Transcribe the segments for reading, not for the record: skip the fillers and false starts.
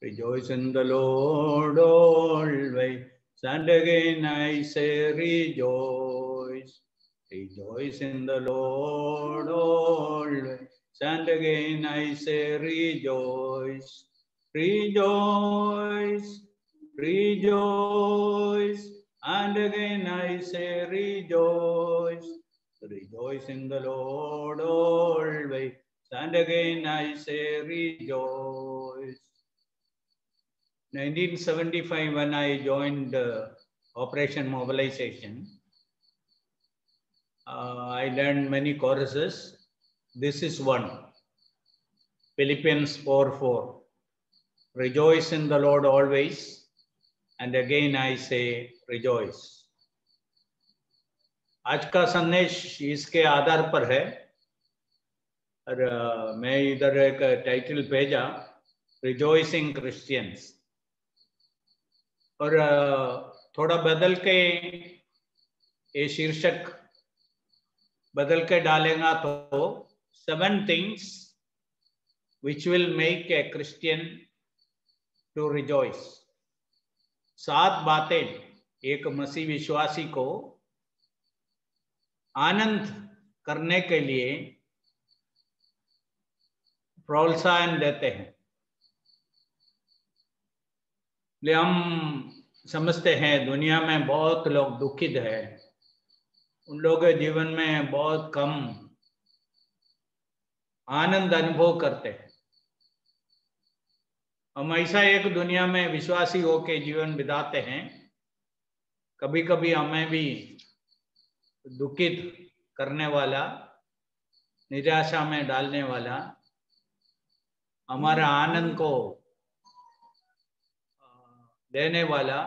Rejoice in the Lord always, and again I say rejoice. Rejoice in the Lord always, and again I say rejoice. Rejoice, rejoice, and again I say rejoice. Rejoice in the Lord always, and again I say rejoice. 1975, when I joined Operation Mobilization, I learned many choruses. This is one. Philippians 4:4. Rejoice in the Lord always, and again I say rejoice. आज का संदेश इसके आधार पर है और मैं इधर एक टाइटल भेजा, रिजॉइसिंग क्रिश्चियंस, और थोड़ा बदल के ये शीर्षक बदल के डालेगा तो 7 things which will make a Christian to rejoice. 7 बातें एक मसीह विश्वासी को आनंद करने के लिए प्रोत्साहन देते हैं। ले हम समझते हैं दुनिया में बहुत लोग दुखित हैं, उन लोगों के जीवन में बहुत कम आनंद अनुभव करते हैं। हम ऐसा एक दुनिया में विश्वासी होकर जीवन बिताते हैं, कभी कभी हमें भी दुखित करने वाला, निराशा में डालने वाला, हमारा आनंद को देने वाला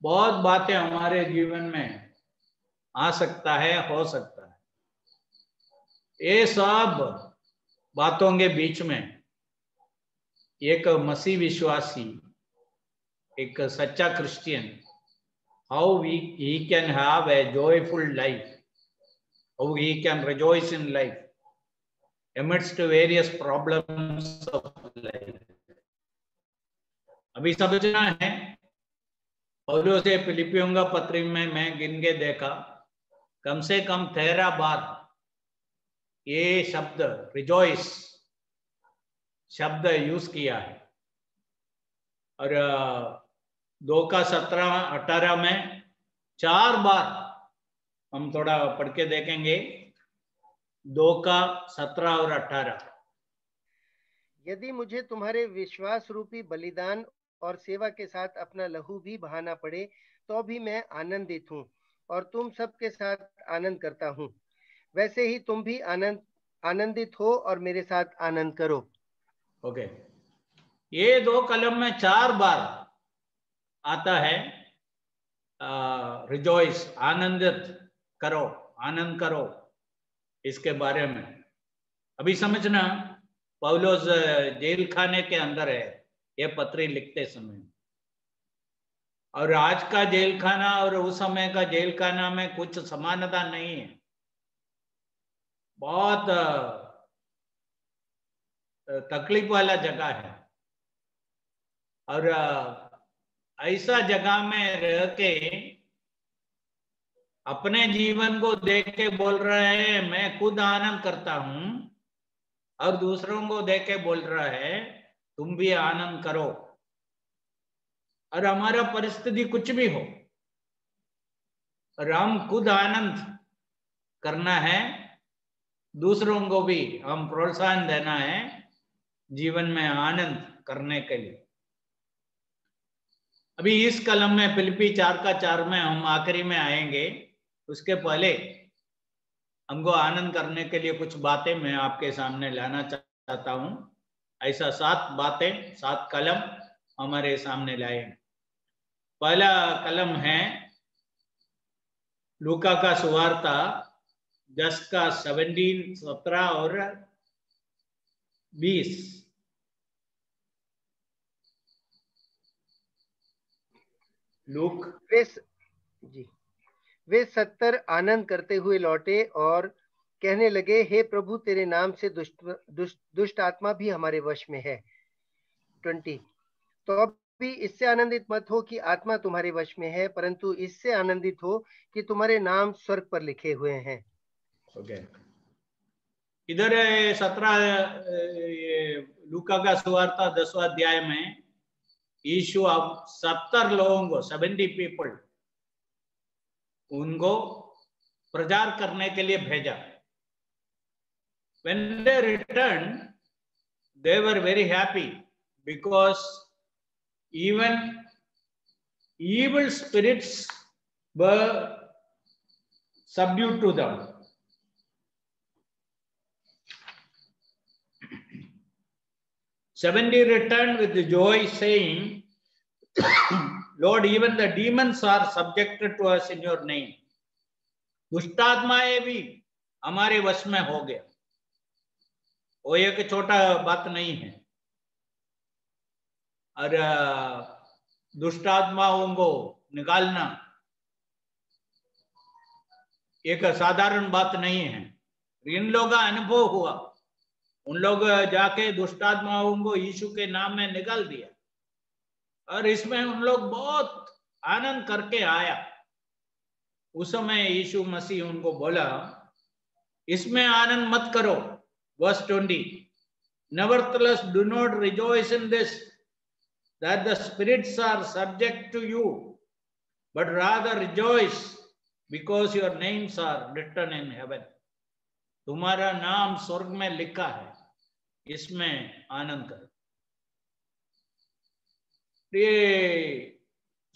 बहुत बातें हमारे जीवन में आ सकता है, हो सकता है। ये सब बातों के बीच में एक मसीह विश्वासी, एक सच्चा Christian, how he can have a joyful life, how he can rejoice in life amidst various problems of life. अभी समझना है, पौलुस से फिलिपियों का पत्री में मैं गिन के देखा, कम से कम 13 बार ये शब्द रिजॉइस शब्द यूज किया है, और 2:17-18 में 4 बार हम थोड़ा पढ़ के देखेंगे। 2:17 और 18। यदि मुझे तुम्हारे विश्वास रूपी बलिदान और सेवा के साथ अपना लहू भी बहाना पड़े तो भी मैं आनंदित हूँ और तुम सबके साथ आनंद करता हूँ। वैसे ही तुम भी आनंदित हो और मेरे साथ आनंद करो। ओके, ये 2 कलम में 4 बार आता है रिजॉइस, आनंदित करो, आनंद करो, इसके बारे में। अभी समझना, पौलुस जेल खाने के अंदर है ये पत्री लिखते समय, और आज का जेल खाना और उस समय का जेल खाना में कुछ समानता नहीं है। बहुत तकलीफ वाला जगह है, और ऐसा जगह में रह के अपने जीवन को देख के बोल रहे हैं मैं खुद आनंद करता हूं, और दूसरों को देख के बोल रहा है तुम भी आनंद करो। और हमारा परिस्थिति कुछ भी हो, और हम खुद आनंद करना है, दूसरों को भी हम प्रोत्साहन देना है जीवन में आनंद करने के लिए। अभी इस कलम में फिलिपी 4:4 में हम आखिरी में आएंगे, उसके पहले हमको आनंद करने के लिए कुछ बातें मैं आपके सामने लाना चाहता हूं। ऐसा 7 बातें, 7 कलम हमारे सामने लाए। पहला कलम है लूका का सुवार्ता 10 का 17 और 20। लूक वे 70 आनंद करते हुए लौटे और कहने लगे, हे प्रभु तेरे नाम से दुष्ट आत्मा भी हमारे वश में है। 20 तो अभी इससे आनंदित मत हो कि आत्मा तुम्हारे वश में है, परंतु इससे आनंदित हो कि तुम्हारे नाम स्वर्ग पर लिखे हुए हैं। ओके, इधर 17 लूका का सुवार्ता 10वां अध्याय में यीशु अब 70 लोगों को 70 पीपल उनको प्रचार करने के लिए भेजा। When they returned, they were very happy because even evil spirits were subdued to them. "70 returned with joy, saying, Lord, even the demons are subjected to us in your name." दुष्टात्माएं भी हमारे वश में हो गया। वो एक छोटा बात नहीं है, और दुष्टात्माओं को निकालना एक साधारण बात नहीं है। इन लोगों का अनुभव हुआ, उन लोग जाके दुष्टात्माओं को यीशु के नाम में निकाल दिया, और इसमें उन लोग बहुत आनंद करके आया। उस समय यीशु मसीह उनको बोला, इसमें आनंद मत करो। Verse 20, nevertheless do not rejoice in this, that the spirits are subject to you, but rather rejoice because your names are written in heaven. तुम्हारा नाम स्वर्ग में लिखा है, इसमें आनंद करो। ये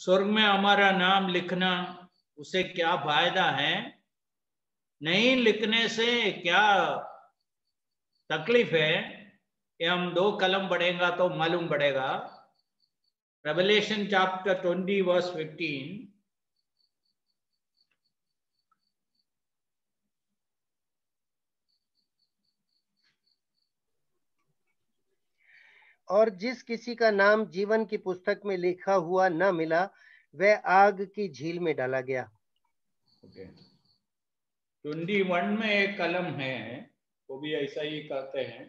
स्वर्ग में हमारा नाम लिखना, उसे क्या फायदा है? नहीं लिखने से क्या तकलीफ है? कि हम 2 कलम पढ़ेगा तो मालूम पड़ेगा। Revelation chapter 20 verse 15, और जिस किसी का नाम जीवन की पुस्तक में लिखा हुआ न मिला, वह आग की झील में डाला गया। ओके, 21 में एक कलम है, वो भी ऐसा ही करते हैं।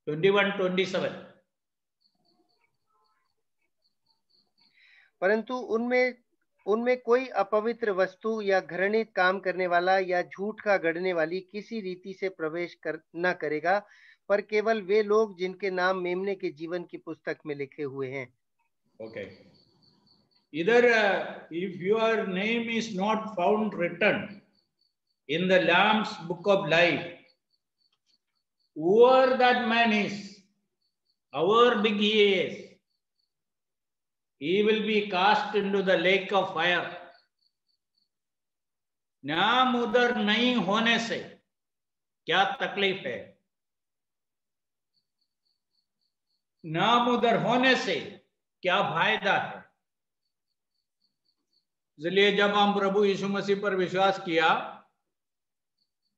21-27, परंतु उनमें कोई अपवित्र वस्तु या घृणित काम करने वाला या झूठ का गढ़ने वाली किसी रीति से प्रवेश न करेगा, पर केवल वे लोग जिनके नाम मेमने के जीवन की पुस्तक में लिखे हुए हैं। ओके, इधर if your name is not found written in the Lamb's book of life, whoever that man is, however big he is, he will be cast into the lake of fire. नाम उधर नहीं होने से क्या तकलीफ है? नाम उधर होने से क्या फायदा है? इसलिए जब हम प्रभु यीशु मसीह पर विश्वास किया,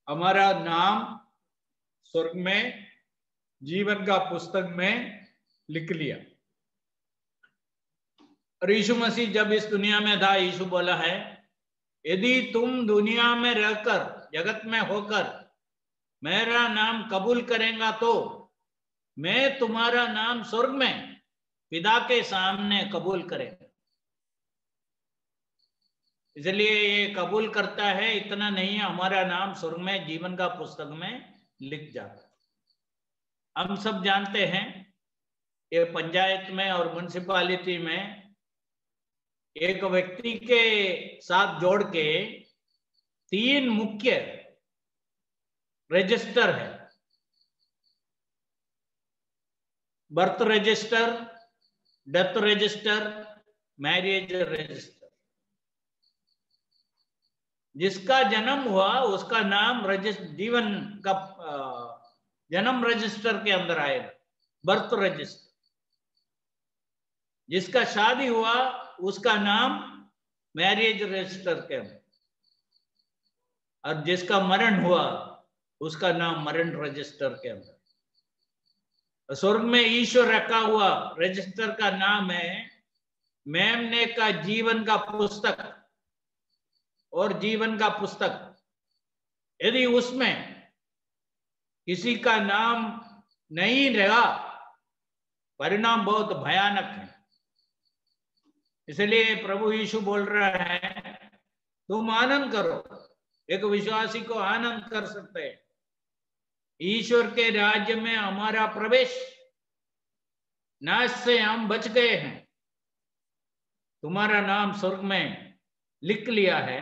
हमारा नाम स्वर्ग में जीवन का पुस्तक में लिख लिया। और यीशु मसीह जब इस दुनिया में था, यीशु बोला है, यदि तुम दुनिया में रहकर, जगत में होकर मेरा नाम कबूल करेगा तो मैं तुम्हारा नाम स्वर्ग में पिता के सामने कबूल करेगा। इसलिए ये कबूल करता है, इतना नहीं है, हमारा नाम स्वर्ग में जीवन का पुस्तक में लिख जाता। हम सब जानते हैं, ये पंचायत में और म्युनिसिपैलिटी में एक व्यक्ति के साथ जोड़ के 3 मुख्य रजिस्टर है। Birth register, death register, marriage register. जिसका जन्म हुआ उसका नाम जीवन का जन्म रजिस्टर के अंदर आएगा, बर्थ रजिस्टर। जिसका शादी हुआ उसका नाम मैरिज रजिस्टर के अंदर, और जिसका मरण हुआ उसका नाम मरण रजिस्टर के अंदर। स्वर्ग में ईश्वर रखा हुआ रजिस्टर का नाम है मेमने का जीवन का पुस्तक। और जीवन का पुस्तक यदि उसमें किसी का नाम नहीं रहा, परिणाम बहुत भयानक है। इसलिए प्रभु यीशु बोल रहा है, तुम आनंद करो। एक विश्वासी को आनंद कर सकते हैं। ईश्वर के राज्य में हमारा प्रवेश, नाश से हम बच गए हैं, तुम्हारा नाम स्वर्ग में लिख लिया है,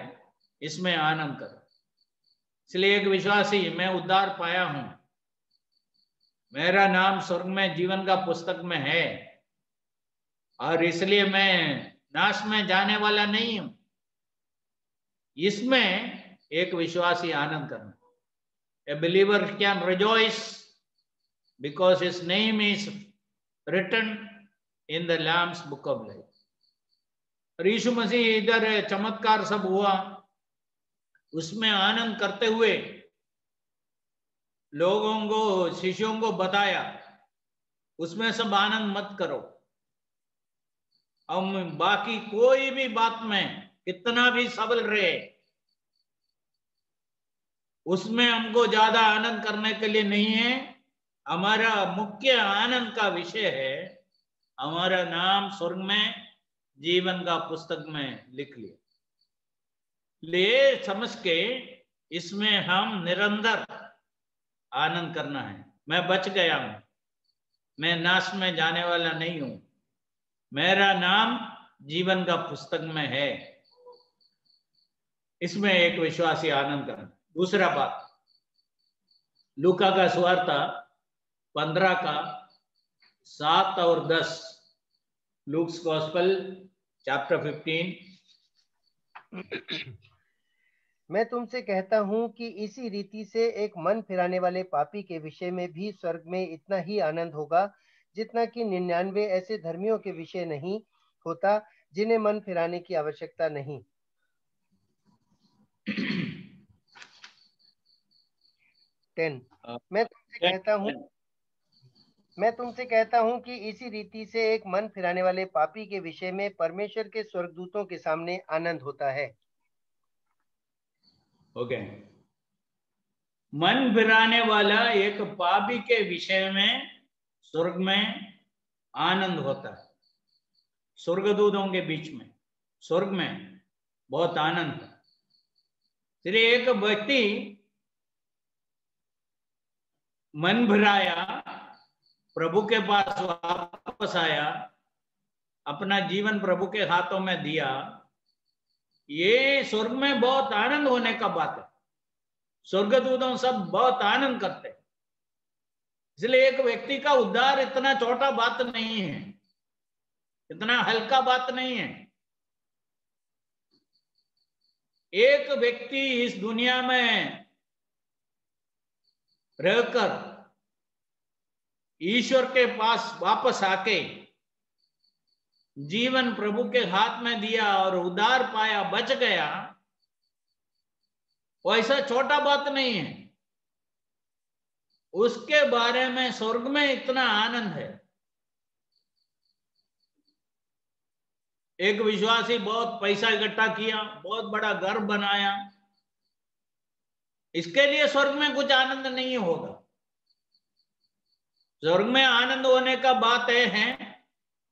इसमें आनंद करो। इसलिए एक विश्वासी, मैं उद्धार पाया हूं, मेरा नाम स्वर्ग में जीवन का पुस्तक में है, और इसलिए मैं नाश में जाने वाला नहीं हूं, इसमें एक विश्वासी आनंद करना। A believer can rejoice because his name is written in the Lamb's book of life. और यीशु मसीह इधर चमत्कार सब हुआ, उसमें आनंद करते हुए लोगों को, शिष्यों को बताया, उसमें सब आनंद मत करो। हम बाकी कोई भी बात में कितना भी सबल रहे, उसमें हमको ज्यादा आनंद करने के लिए नहीं है। हमारा मुख्य आनंद का विषय है, हमारा नाम स्वर्ग में जीवन का पुस्तक में लिख लिया। ले समझ के इसमें हम निरंतर आनंद करना है। मैं बच गया हूं, मैं नाश में जाने वाला नहीं हूं, मेरा नाम जीवन का पुस्तक में है, इसमें एक विश्वासी आनंद करना। दूसरा बात, लूका का सुवार्ता 15 का 7 और 10, लूक्स गॉस्पेल चैप्टर 15। मैं तुमसे कहता हूं कि इसी रीति से एक मन फिराने वाले पापी के विषय में भी स्वर्ग में इतना ही आनंद होगा जितना कि 99 ऐसे धर्मियों के विषय नहीं होता जिन्हें मन फिराने की आवश्यकता नहीं। 10 मैं तुमसे कहता हूं कि इसी रीति से एक मन फिराने वाले पापी के विषय में परमेश्वर के स्वर्गदूतों के सामने आनंद होता है। ओके, मन फिराने वाला एक पापी के विषय में स्वर्ग में आनंद होता है। स्वर्गदूतों के बीच में, स्वर्ग में बहुत आनंद है। इसलिए एक व्यक्ति मन भराया, प्रभु के पास वापस आया, अपना जीवन प्रभु के हाथों में दिया, ये स्वर्ग में बहुत आनंद होने का बात है। स्वर्गदूतों सब बहुत आनंद करते हैं। इसलिए एक व्यक्ति का उद्धार इतना छोटा बात नहीं है, इतना हल्का बात नहीं है। एक व्यक्ति इस दुनिया में रहकर ईश्वर के पास वापस आके जीवन प्रभु के हाथ में दिया और उद्धार पाया, बच गया, वो ऐसा छोटा बात नहीं है। उसके बारे में स्वर्ग में इतना आनंद है। एक विश्वासी बहुत पैसा इकट्ठा किया, बहुत बड़ा घर बनाया, इसके लिए स्वर्ग में कुछ आनंद नहीं होगा। स्वर्ग में आनंद होने का बात है,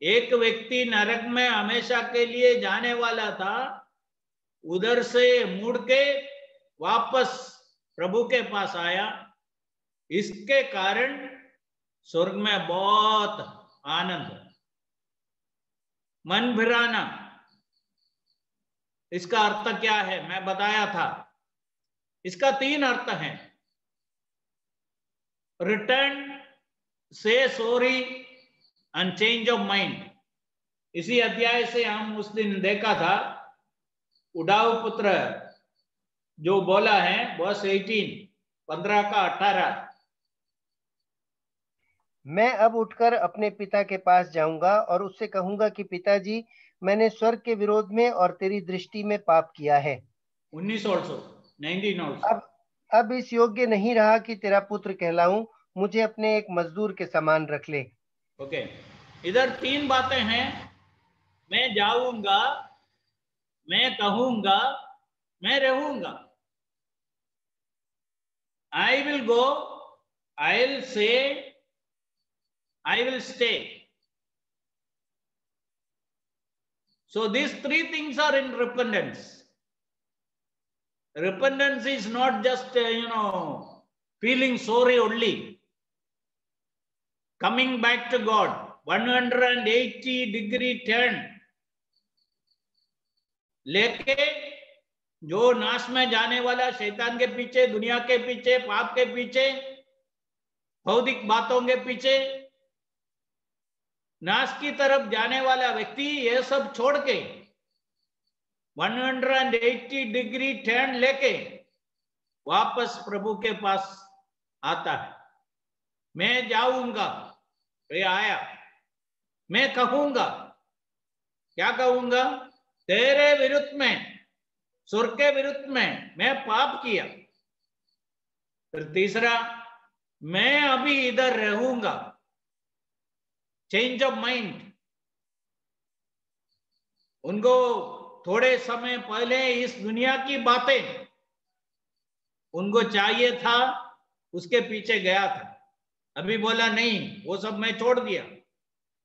एक व्यक्ति नरक में हमेशा के लिए जाने वाला था, उधर से मुड़ के वापस प्रभु के पास आया, इसके कारण स्वर्ग में बहुत आनंद है। मन फिराना, इसका अर्थ क्या है मैं बताया था। इसका 3 अर्थ है। रिटर्न, से sorry and change of mind. इसी अध्याय से हम उस दिन देखा था, उडाऊ पुत्र जो बोला है, वर्स 18, 15 का 18। मैं अब उठकर अपने पिता के पास जाऊंगा और उससे कहूंगा कि पिताजी, मैंने स्वर्ग के विरोध में और तेरी दृष्टि में पाप किया है। 19 also, 19 also। अब इस योग्य नहीं रहा कि तेरा पुत्र कहलाऊं, मुझे अपने एक मजदूर के समान रख ले। ओके, इधर 3 बातें हैं। मैं जाऊंगा, मैं कहूंगा, मैं रहूंगा। I will go, I'll say, I will stay. So these three things are in repentance. Repentance is not just, feeling sorry only. Coming back to God, 180-degree turn. लेके जो नाश में जाने वाला, शैतान के पीछे, दुनिया के पीछे, पाप के पीछे, भौतिक बातों के पीछे, नाश की तरफ जाने वाला व्यक्ति ये सब छोड़ के 180-डिग्री टर्न लेके वापस प्रभु के पास आता है। मैं जाऊंगा, ये आया, मैं कहूंगा, क्या कहूंगा? तेरे विरुद्ध में, स्वर्ग के विरुद्ध में मैं पाप किया। फिर तीसरा, मैं अभी इधर रहूंगा, चेंज ऑफ माइंड। उनको थोड़े समय पहले इस दुनिया की बातें उनको चाहिए था, उसके पीछे गया था। अभी बोला नहीं, वो सब मैं छोड़ दिया,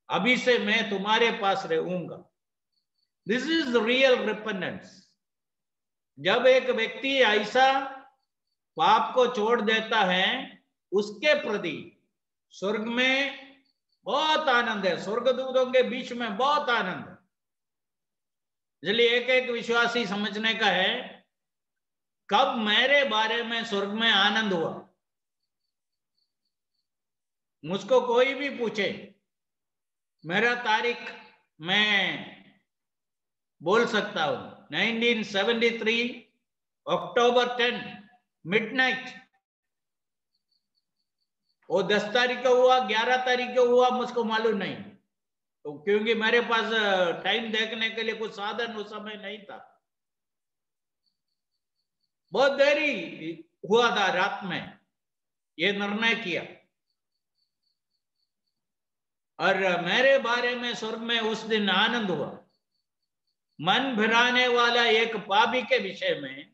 अभी से मैं तुम्हारे पास रहूंगा। This is real repentance. जब एक व्यक्ति ऐसा पाप को छोड़ देता है, उसके प्रति स्वर्ग में बहुत आनंद है, स्वर्गदूतों के बीच में बहुत आनंद है। इसलिए एक एक विश्वासी समझने का है, कब मेरे बारे में स्वर्ग में आनंद हुआ। मुझको कोई भी पूछे, मेरा तारीख मैं बोल सकता हूं, 1973 अक्टूबर 10 मिडनाइट। वो 10 तारीख को हुआ, 11 तारीख को हुआ, मुझको मालूम नहीं, तो क्योंकि मेरे पास टाइम देखने के लिए कुछ साधन उस समय नहीं था। बहुत देरी हुआ था, रात में ये निर्णय किया। और मेरे बारे में स्वर्ग में उस दिन आनंद हुआ। मन भराने वाला एक पापी के विषय में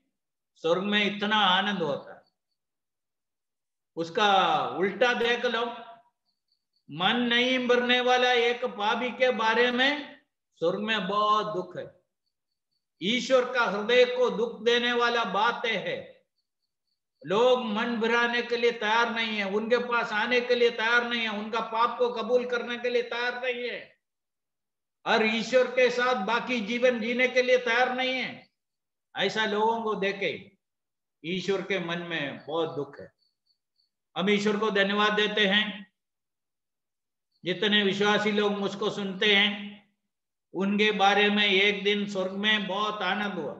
स्वर्ग में इतना आनंद होता है। उसका उल्टा देख लो, मन नहीं भरने वाला एक पापी के बारे में स्वर्ग में बहुत दुख है। ईश्वर का हृदय को दुख देने वाला बात है। लोग मन भराने के लिए तैयार नहीं है, उनके पास आने के लिए तैयार नहीं है, उनका पाप को कबूल करने के लिए तैयार नहीं है, और ईश्वर के साथ बाकी जीवन जीने के लिए तैयार नहीं है। ऐसा लोगों को देखे ईश्वर के मन में बहुत दुख है। हम ईश्वर को धन्यवाद देते हैं, जितने विश्वासी लोग मुझको सुनते हैं उनके बारे में एक दिन स्वर्ग में बहुत आनंद हुआ।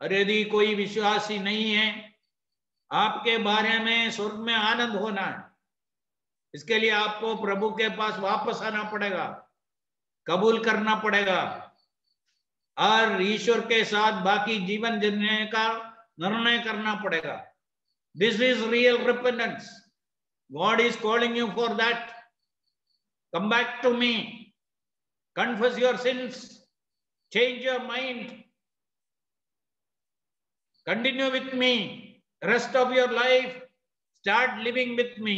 और यदि कोई विश्वासी नहीं है, आपके बारे में स्वर्ग में आनंद होना है, इसके लिए आपको प्रभु के पास वापस आना पड़ेगा, कबूल करना पड़ेगा, और ईश्वर के साथ बाकी जीवन जीने का निर्णय करना पड़ेगा। This is real repentance. God is calling you for that. Come back to me, confess your sins, change your mind, continue with me, rest of your life, start living with me.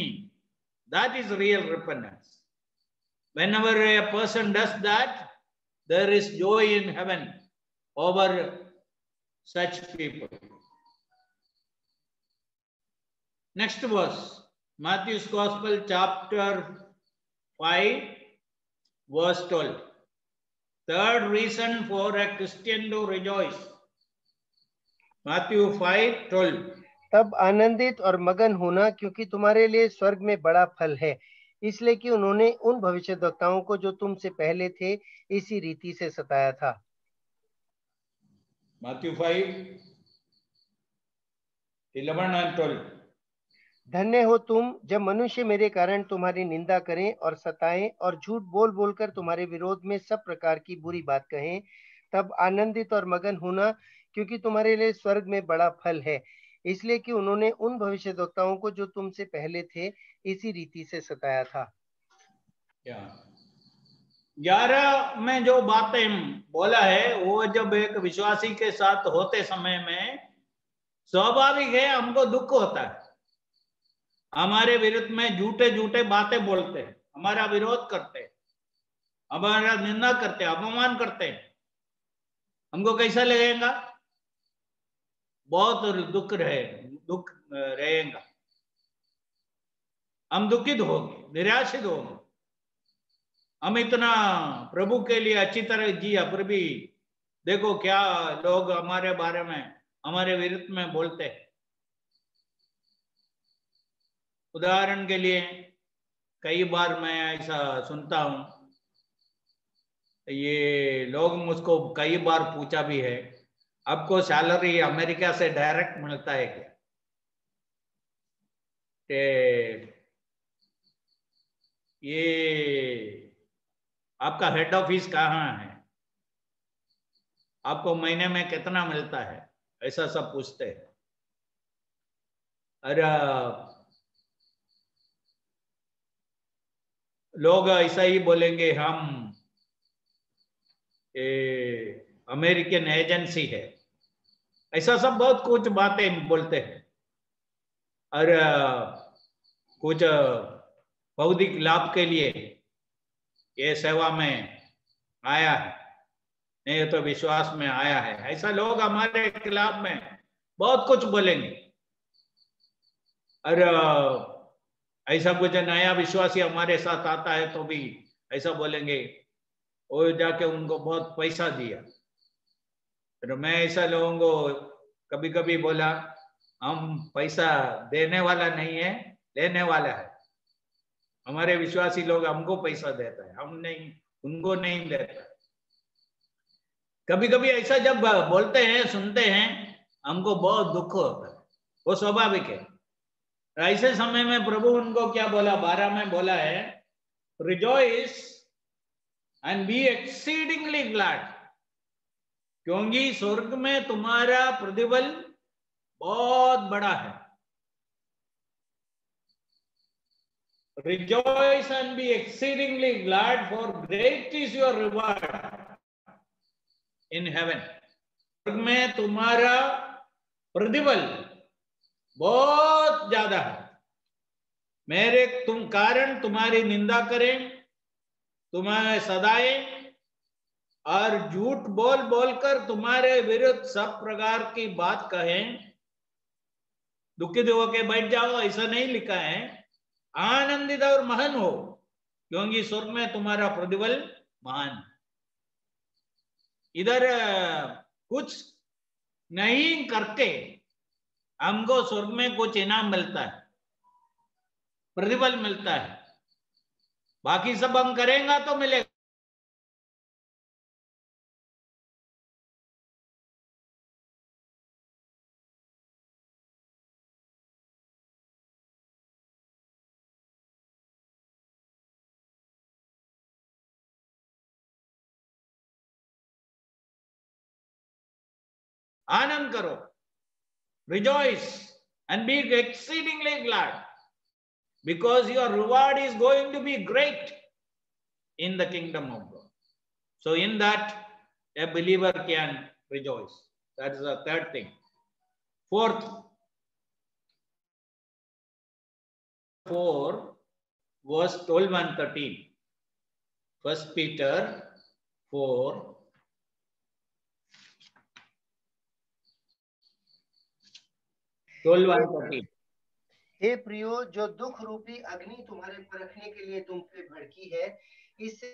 That is real repentance. Whenever a person does that, there is joy in heaven over such people. Next verse, Matthew's Gospel chapter 5 verse 12. Third reason for a Christian to rejoice. Matthew 5:12. तब आनंदित और मगन होना, क्योंकि तुम्हारे लिए स्वर्ग में बड़ा फल है, इसलिए कि उन्होंने उन भविष्यद्वक्ताओं को जो तुमसे पहले थे इसी रीति से सताया था। Matthew 5:11 and 12. धन्य हो तुम जब मनुष्य मेरे कारण तुम्हारी निंदा करें और सताएं और झूठ बोल बोलकर तुम्हारे विरोध में सब प्रकार की बुरी बात कहें। तब आनंदित और मगन होना, क्योंकि तुम्हारे लिए स्वर्ग में बड़ा फल है, इसलिए कि उन्होंने उन भविष्यद्वक्ताओं को जो तुमसे पहले थे इसी रीति से सताया था। 11 में जो बातें बोला है वो जब एक विश्वासी के साथ होते समय में स्वाभाविक है, हमको दुख होता है। हमारे विरुद्ध में झूठे झूठे बातें बोलते हैं, हमारा विरोध करते हैं, हमारा निंदा करते हैं, अपमान करते हैं, हमको कैसा लगेगा? बहुत दुख रहेगा। हम दुखित होंगे, निराशित होंगे। हम इतना प्रभु के लिए अच्छी तरह जिया, फिर भी देखो क्या लोग हमारे बारे में, हमारे विरुद्ध में बोलते हैं। उदाहरण के लिए कई बार मैं ऐसा सुनता हूं, ये लोग मुझको कई बार पूछा भी है, आपको सैलरी अमेरिका से डायरेक्ट मिलता है क्या? ये आपका हेड ऑफिस कहाँ है, आपको महीने में कितना मिलता है, ऐसा सब पूछते हैं। अरे लोग ऐसा ही बोलेंगे, हम अमेरिकन एजेंसी है, ऐसा सब बहुत कुछ बातें बोलते हैं। और कुछ भौतिक लाभ के लिए ये सेवा में आया है, नहीं तो विश्वास में आया है, ऐसा लोग हमारे खिलाफ में बहुत कुछ बोलेंगे। और ऐसा कुछ नया विश्वासी हमारे साथ आता है तो भी ऐसा बोलेंगे, वो जाके उनको बहुत पैसा दिया। तो मैं ऐसा लोगों को कभी कभी बोला, हम पैसा देने वाला नहीं है, लेने वाला है। हमारे विश्वासी लोग हमको पैसा देता है, हम नहीं, उनको नहीं देता। कभी कभी ऐसा जब बोलते हैं, सुनते हैं, हमको बहुत दुख होता है, वो स्वाभाविक है। ऐसे समय में प्रभु उनको क्या बोला, 12 में बोला है, rejoice and be exceedingly glad, क्योंकि स्वर्ग में तुम्हारा प्रतिफल बहुत बड़ा है। Rejoice and be exceedingly glad, for great is your reward in heaven. स्वर्ग में तुम्हारा प्रतिफल बहुत ज्यादा है। मेरे तुम कारण तुम्हारी निंदा करें, तुम्हें सदाएं और झूठ बोल बोलकर तुम्हारे विरुद्ध सब प्रकार की बात कहें, दुखित होके बैठ जाओ, ऐसा नहीं लिखा है। आनंदित और महान हो, क्योंकि स्वर्ग में तुम्हारा प्रतिफल महान। इधर कुछ नहीं करके हमको स्वर्ग में कुछ इनाम मिलता है, प्रतिफल मिलता है। बाकी सब हम करेंगे तो मिलेगा। आनंद करो, rejoice and be exceedingly glad, because your reward is going to be great in the kingdom of God. So in that a believer can rejoice. That is the third thing. Fourth, 4 verse 12 and 13. 1 Peter 4 12 and 13. हे प्रियो, जो दुख रूपी अग्नि तुम्हारे परखने के लिए तुम पे भड़की है, इससे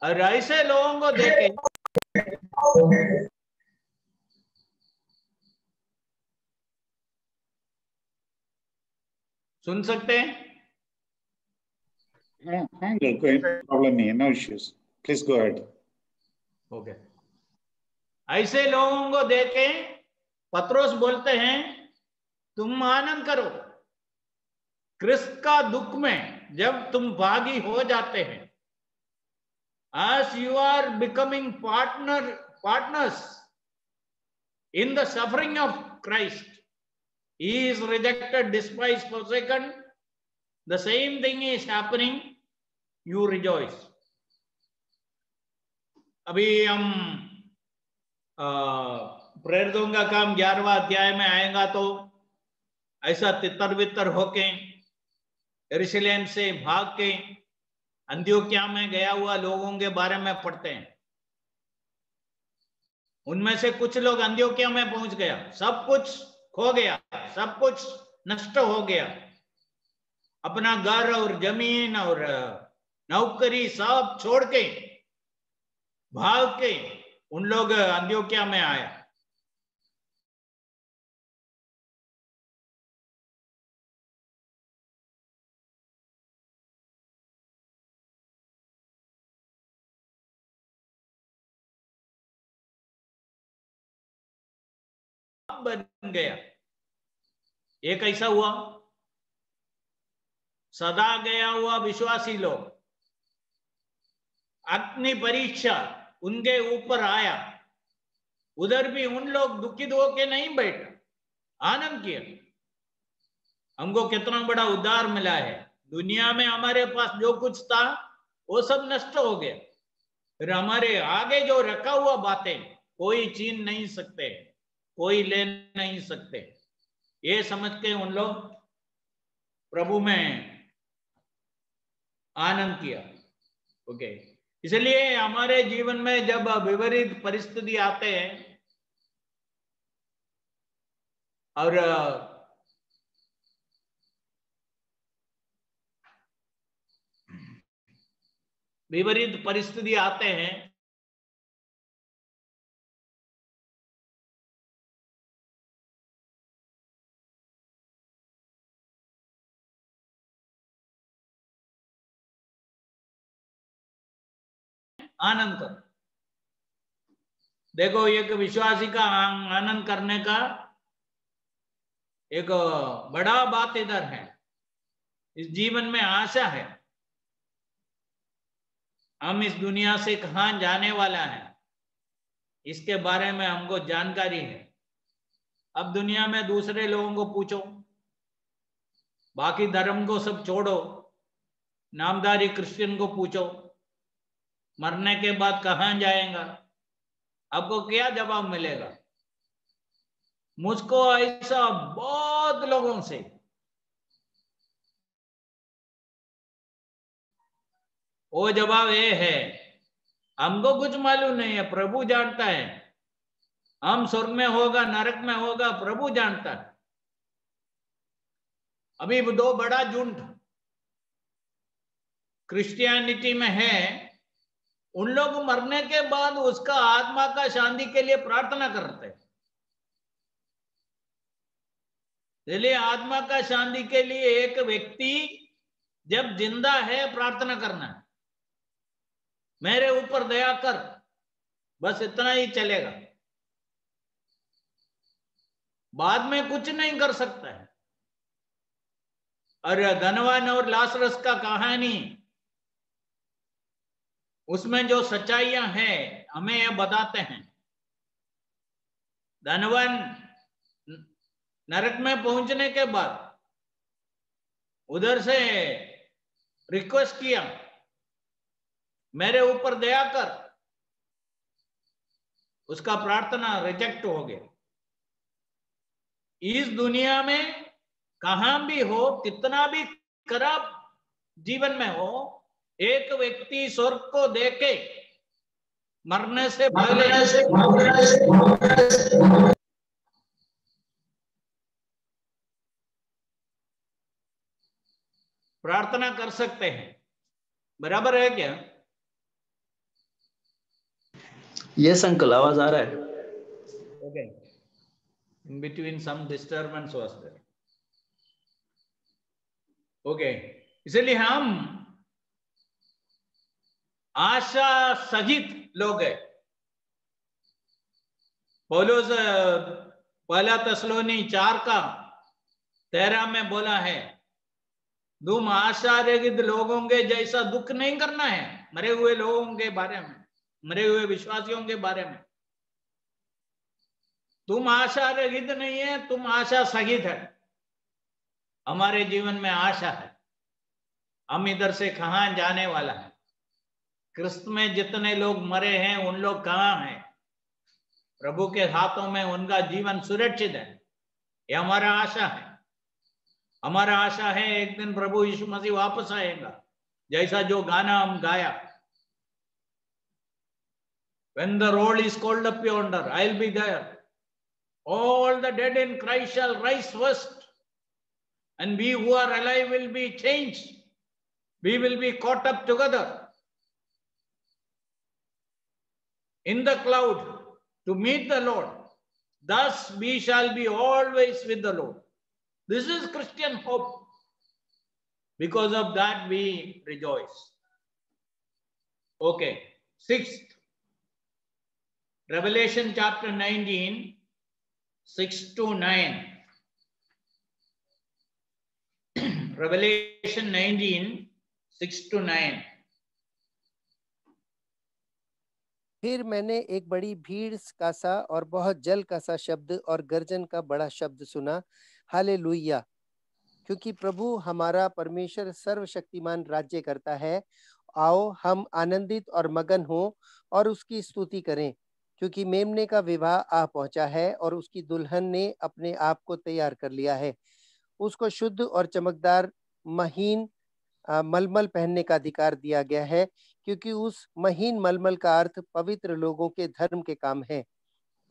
और ऐसे लोगों को देखे सुन सकते हैं? कोई प्रॉब्लम नहीं है, no issues, please go ahead. Okay. ऐसे लोगों को देखे पत्रोस बोलते हैं, तुम आनंद करो क्रिस्त का दुख में जब तुम भागी हो जाते हैं। As you are becoming partner partners in the suffering of Christ. He is rejected, despised, forsaken. The same thing is happening. You rejoice. अभी हम प्रेरितों का काम 11वां अध्याय में आएगा तो ऐसा तितर बितर होके यरूशलेम से भाग के अंत्योक्या में गया हुआ लोगों के बारे में पढ़ते हैं। उनमें से कुछ लोग अंत्योक्या में पहुंच गया, सब कुछ खो गया, सब कुछ नष्ट हो गया, अपना घर और जमीन और नौकरी सब छोड़ के भाग के उन लोग अंत्योक्या में आया। बन गया। एक ऐसा हुआ, सदा गया हुआ विश्वासी लोग, अग्नि परीक्षा उनके ऊपर आया, उधर भी उन लोग दुखित होके नहीं बैठे, आनंद किया। हमको कितना बड़ा उद्धार मिला है। दुनिया में हमारे पास जो कुछ था वो सब नष्ट हो गया, फिर हमारे आगे जो रखा हुआ बातें कोई छीन नहीं सकते, कोई ले नहीं सकते। ये समझ के उन लोग प्रभु में आनंद किया। ओके, इसलिए हमारे जीवन में जब विपरीत परिस्थिति आते हैं और विपरीत परिस्थिति आते हैं आनंद कर। देखो, एक विश्वासी का आनंद करने का एक बड़ा बात इधर है। इस जीवन में आशा है, हम इस दुनिया से कहां जाने वाला है इसके बारे में हमको जानकारी है। अब दुनिया में दूसरे लोगों को पूछो, बाकी धर्म को सब छोड़ो, नामधारी क्रिश्चियन को पूछो मरने के बाद कहां जाएगा, आपको क्या जवाब मिलेगा? मुझको ऐसा बहुत लोगों से वो जवाब ये है, हमको कुछ मालूम नहीं है, प्रभु जानता है। हम स्वर्ग में होगा नरक में होगा प्रभु जानता है। अभी दो बड़ा झुंड क्रिश्चियनिटी में है, उन लोग मरने के बाद उसका आत्मा का शांति के लिए प्रार्थना करते हैं। इसलिए आत्मा का शांति के लिए एक व्यक्ति जब जिंदा है प्रार्थना करना है, मेरे ऊपर दया कर, बस इतना ही चलेगा, बाद में कुछ नहीं कर सकता है। और धनवान और लाजरस का कहानी, उसमें जो सच्चाइयां हैं हमें यह बताते हैं। धनवान नरक में पहुंचने के बाद उधर से रिक्वेस्ट किया, मेरे ऊपर दया कर, उसका प्रार्थना रिजेक्ट हो गया। इस दुनिया में कहां भी हो, कितना भी खराब जीवन में हो, एक व्यक्ति स्वर्ग को देखे मरने से पहले प्रार्थना कर सकते हैं। बराबर है क्या? यस अंकल, आवाज आ रहा है। Okay, in between some disturbance was there. Okay, इसलिए हम आशा सहित लोग हैं। पौलुस पहला तेसलोनी 4:13 में बोला है, तुम आशा रहित लोगों के जैसा दुख नहीं करना है, मरे हुए लोगों के बारे में, मरे हुए विश्वासियों के बारे में। तुम आशा रहित नहीं है, तुम आशा सहित है। हमारे जीवन में आशा है। हम इधर से कहां जाने वाला है? क्रिस्त में जितने लोग मरे हैं उन लोग कहां हैं? प्रभु के हाथों में उनका जीवन सुरक्षित है। ये हमारा आशा है। हमारा आशा है एक दिन प्रभु यीशु मसीह वापस आएगा, जैसा जो गाना हम गाया, When the roll is called up yonder, I'll be there. All the dead in Christ shall rise first, and we who are alive will be changed. We will be caught up together in the cloud to meet the Lord. Thus we shall be always with the Lord. This is Christian hope. Because of that we rejoice. Okay, sixth, Revelation chapter 19, 6 to 9. Revelation 19, 6 to 9. फिर मैंने एक बड़ी भीड़ का सा और बहुत जल का सा शब्द और गर्जन का बड़ा शब्द सुना, हालेलुया, क्योंकि प्रभु हमारा परमेश्वर सर्वशक्तिमान राज्य करता है। आओ हम आनंदित और मगन हों और उसकी स्तुति करें, क्योंकि मेमने का विवाह आ पहुंचा है और उसकी दुल्हन ने अपने आप को तैयार कर लिया है। उसको शुद्ध और चमकदार महीन मलमल पहनने का अधिकार दिया गया है, क्योंकि उस महीन मलमल का अर्थ पवित्र लोगों के धर्म के काम है।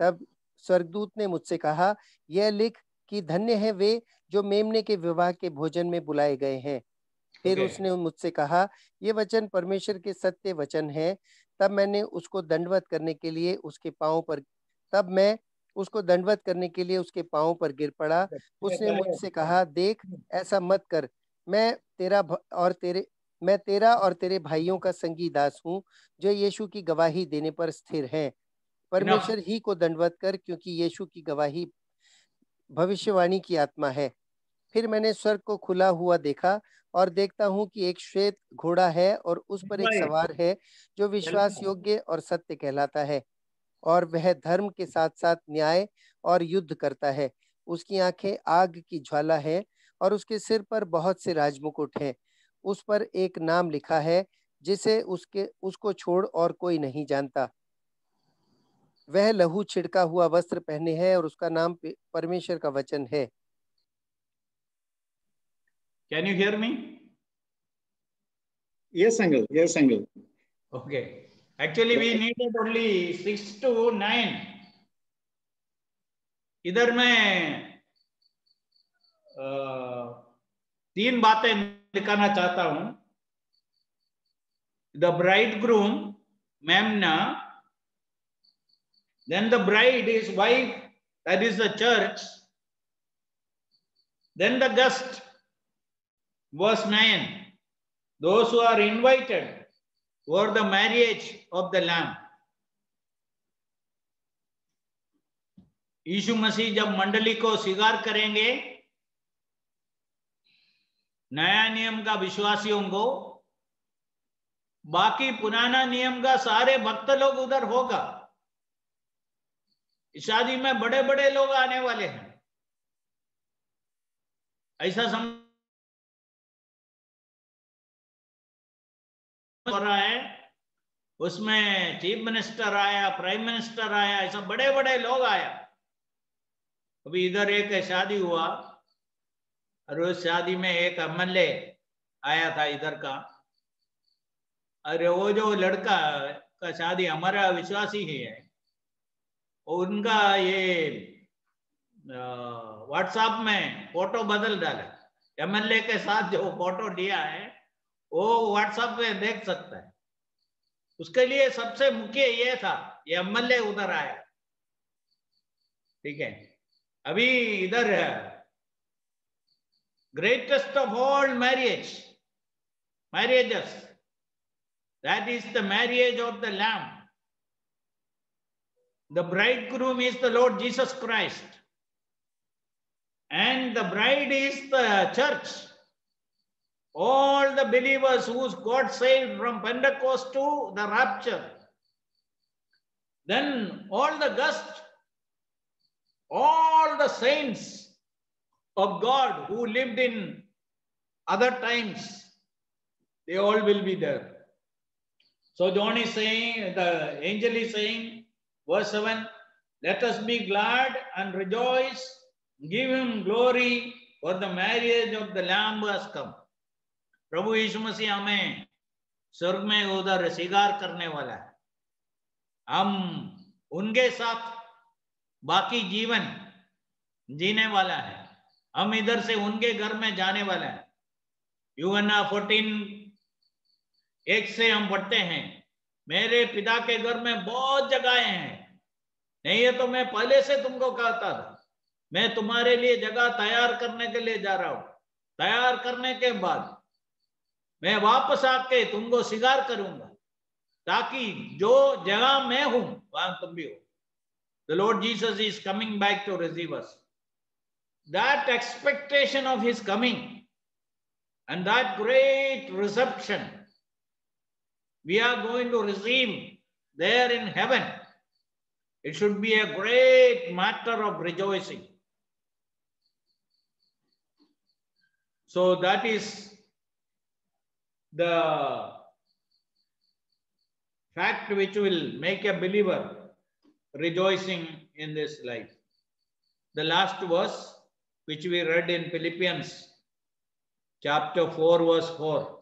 तब स्वर्गदूत ने मुझसे कहा, यह लिख कि धन्य है वे जो मेमने के विवाह के भोजन में बुलाए गए हैं। फिर उसने मुझसे कहा, ये वचन परमेश्वर के सत्य वचन है। तब मैं उसको दंडवत करने के लिए उसके पांव पर गिर पड़ा। उसने मुझसे कहा, देख, ऐसा मत कर। मैं तेरा और तेरे भाइयों का संगी दास हूँ, जो यीशु की गवाही देने पर स्थिर हैं। परमेश्वर ही को दंडवत कर, क्योंकि यीशु की गवाही भविष्यवाणी की आत्मा है। फिर मैंने स्वर्ग को खुला हुआ देखा और देखता हूँ कि एक श्वेत घोड़ा है और उस पर एक सवार है, जो विश्वास योग्य और सत्य कहलाता है, और वह धर्म के साथ साथ न्याय और युद्ध करता है। उसकी आंखें आग की ज्वाला है और उसके सिर पर बहुत से राजमुकुट हैं। उस पर एक नाम लिखा है जिसे उसको छोड़ और कोई नहीं जानता। वह लहू छिड़का हुआ वस्त्र पहने है और उसका नाम परमेश्वर का वचन है। Can you hear me? Yes, uncle. Yes, uncle. Okay. Actually, we needed only 6 to 9. इधर मैं 3 बातें दिखाना चाहता हूं। The bridegroom, Memna, then the bride is wife, that is the church, then the guest, verse 9, those who are invited for the marriage of the Lamb. यीशु मसीह जब मंडली को स्वीकार करेंगे, नया नियम का विश्वासियों को, बाकी पुराना नियम का सारे भक्त लोग उधर होगा। इस शादी में बड़े बड़े लोग आने वाले हैं, ऐसा समझ हो रहा है। उसमें चीफ मिनिस्टर आया, प्राइम मिनिस्टर आया, ऐसा बड़े बड़े लोग आया। अभी इधर एक शादी हुआ और उस शादी में एक एमएलए आया था इधर का। अरे वो जो लड़का का शादी हमारा विश्वासी ही है, उनका ये व्हाट्सएप में फोटो बदल डाला। एमएलए के साथ जो फोटो लिया है वो व्हाट्सएप में देख सकता है। उसके लिए सबसे मुख्य ये था, ये एमएलए उधर आया। ठीक है, अभी इधर greatest of all marriages, that is the marriage of the Lamb. The bridegroom is the Lord Jesus Christ, and the bride is the church. All the believers whose God saved from Pentecost to the rapture. Then all the guests, all the saints of God who lived in other times, they all will be there. So John is saying, the angel is saying, verse 7, let us be glad and rejoice, give him glory, for the marriage of the Lamb has come. प्रभु यीशु मसीह हमें स्वर्ग में उधर स्वीकार करने वाला है. हम उनके साथ बाकी जीवन जीने वाला है. हम इधर से उनके घर में जाने वाला है. यूहन्ना 14:1 से हम पढ़ते हैं, मेरे पिता के घर में बहुत जगहें हैं, नहीं है तो मैं पहले से तुमको कहता था, मैं तुम्हारे लिए जगह तैयार करने के लिए जा रहा हूं. तैयार करने के बाद मैं वापस आके तुमको स्वीकार करूंगा, ताकि जो जगह मैं हूं वहां तुम भी हो. The Lord Jesus is coming back to receive us. That expectation of his coming and that great reception we are going to receive there in heaven, it should be a great matter of rejoicing. So that is the fact which will make a believer rejoicing in this life. The last verse which we read in Philippians chapter 4 verse 4.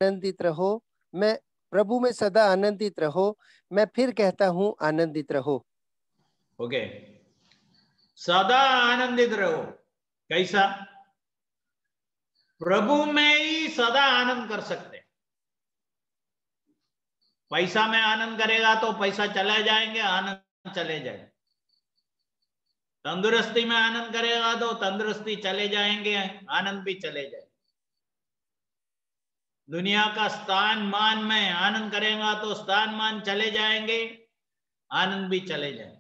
आनंदित रहो, मैं प्रभु में सदा आनंदित रहो, मैं फिर कहता हूँ आनंदित रहो. ओके, सदा आनंदित रहो. कैसा? प्रभु में ही सदा आनंद कर सकते. पैसा में आनंद करेगा तो पैसा चले जाएंगे, आनंद चले जाएंगे. तंदुरुस्ती में आनंद करेगा तो तंदुरुस्ती चले जाएंगे, आनंद भी चले जाएंगे. दुनिया का स्थान मान में आनंद करेगा तो स्थान मान चले जाएंगे, आनंद भी चले जाएंगे.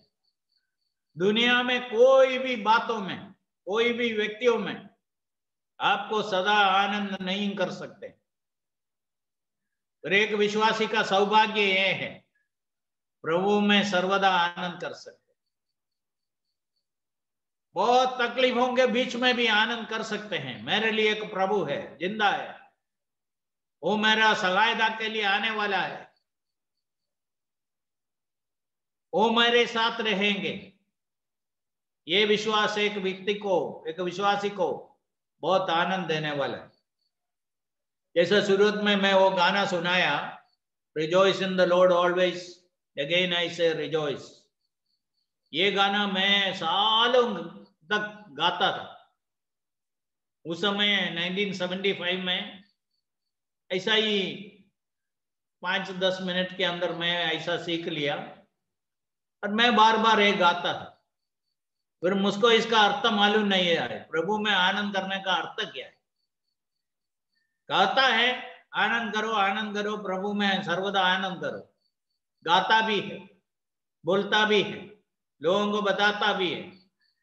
दुनिया में कोई भी बातों में, कोई भी व्यक्तियों में आपको सदा आनंद नहीं कर सकते. एक विश्वासी का सौभाग्य यह है, प्रभु में सर्वदा आनंद कर सकते. बहुत तकलीफों के बीच में भी आनंद कर सकते हैं. मेरे लिए एक प्रभु है, जिंदा है, वो मेरा सहायता के लिए आने वाला है, वो मेरे साथ रहेंगे. ये विश्वास एक व्यक्ति को, एक विश्वासी को बहुत आनंद देने वाला है. जैसे शुरुआत में मैं वो गाना सुनाया, rejoice in the Lord always, again I से रिजॉइस. ये गाना मैं सालों तक गाता था. उस समय 1975 में ऐसा ही 5-10 मिनट के अंदर मैं ऐसा सीख लिया और मैं बार बार ये गाता था. फिर मुझको इसका अर्थ मालूम नहीं है, प्रभु में आनंद करने का अर्थ क्या है. कहता है आनंद करो, प्रभु में सर्वदा आनंद करो. गाता भी है, बोलता भी है, लोगों को बताता भी है,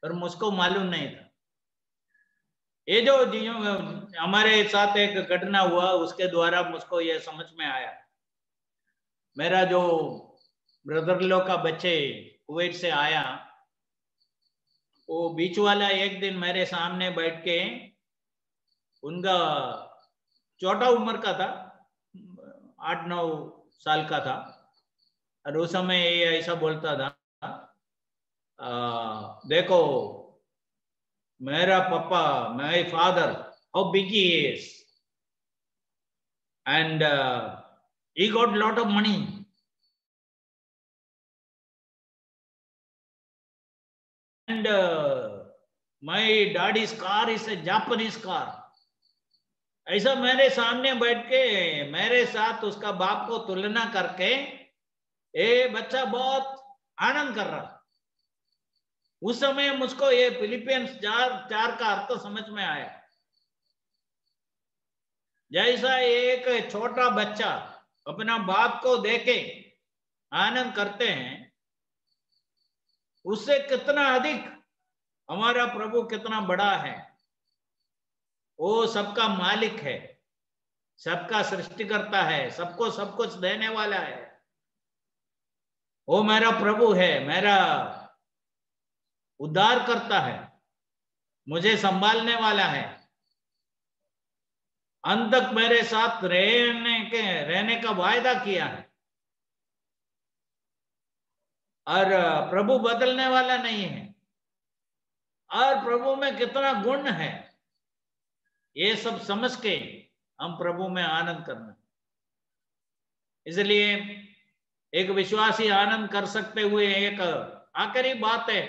पर मुझको मालूम नहीं था. ये जो हमारे साथ एक घटना हुआ, उसके द्वारा मुझको ये समझ में आया. मेरा जो ब्रदर लोग का बच्चे कुवैत से आया, वो बीच वाला एक दिन मेरे सामने बैठ के, उनका छोटा उम्र का था, 8-9 साल का था, और उस समय ये ऐसा बोलता था, देखो मेरा पापा, my father, how big he is, and he got lot of money. And my daddy's car is a Japanese car. ऐसा मेरे सामने बैठ के मेरे साथ उसका बाप को तुलना करके ये बच्चा बहुत आनंद कर रहा. उस समय मुझको ये फिलिपियंस 4 का अर्थ समझ में आया. जैसा एक छोटा बच्चा अपना बाप को देखे आनंद करते हैं, उससे कितना अधिक हमारा प्रभु कितना बड़ा है. वो सबका मालिक है, सबका सृष्टि करता है, सबको सब कुछ देने वाला है। वो मेरा प्रभु है, मेरा उद्धार करता है, मुझे संभालने वाला है, अंत तक मेरे साथ रहने का वायदा किया है। और प्रभु बदलने वाला नहीं है। और प्रभु में कितना गुण है, ये सब समझ के हम प्रभु में आनंद करना। इसलिए एक विश्वासी आनंद कर सकते हुए एक आखिरी बात है,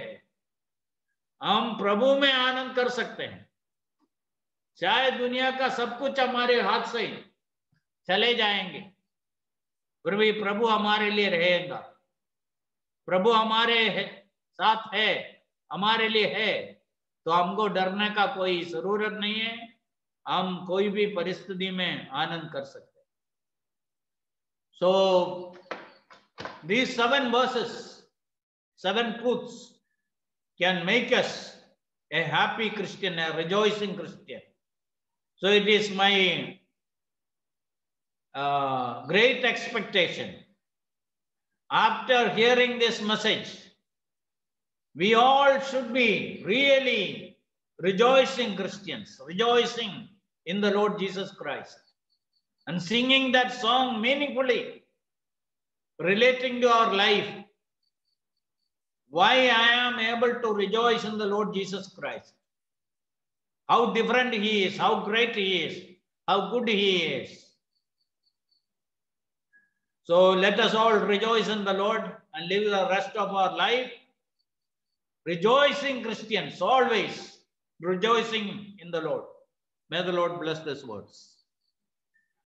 हम प्रभु में आनंद कर सकते हैं। चाहे दुनिया का सब कुछ हमारे हाथ से चले जाएंगे, फिर भी प्रभु हमारे लिए रहेगा। प्रभु हमारे साथ है, हमारे लिए है, तो हमको डरने का कोई जरूरत नहीं है। हम कोई भी परिस्थिति में आनंद कर सकते हैं। So these 7 verses, 7 truths can make us a happy Christian, a rejoicing Christian. So it is my great expectation, after hearing this message, we all should be really rejoicing Christians, rejoicing in the Lord Jesus Christ, and singing that song meaningfully, relating to our life. Why I am able to rejoice in the Lord Jesus Christ. How different He is, how great He is, how good He is. So let us all rejoice in the Lord and live the rest of our life rejoicing Christians, always rejoicing in the Lord. May the Lord bless these words.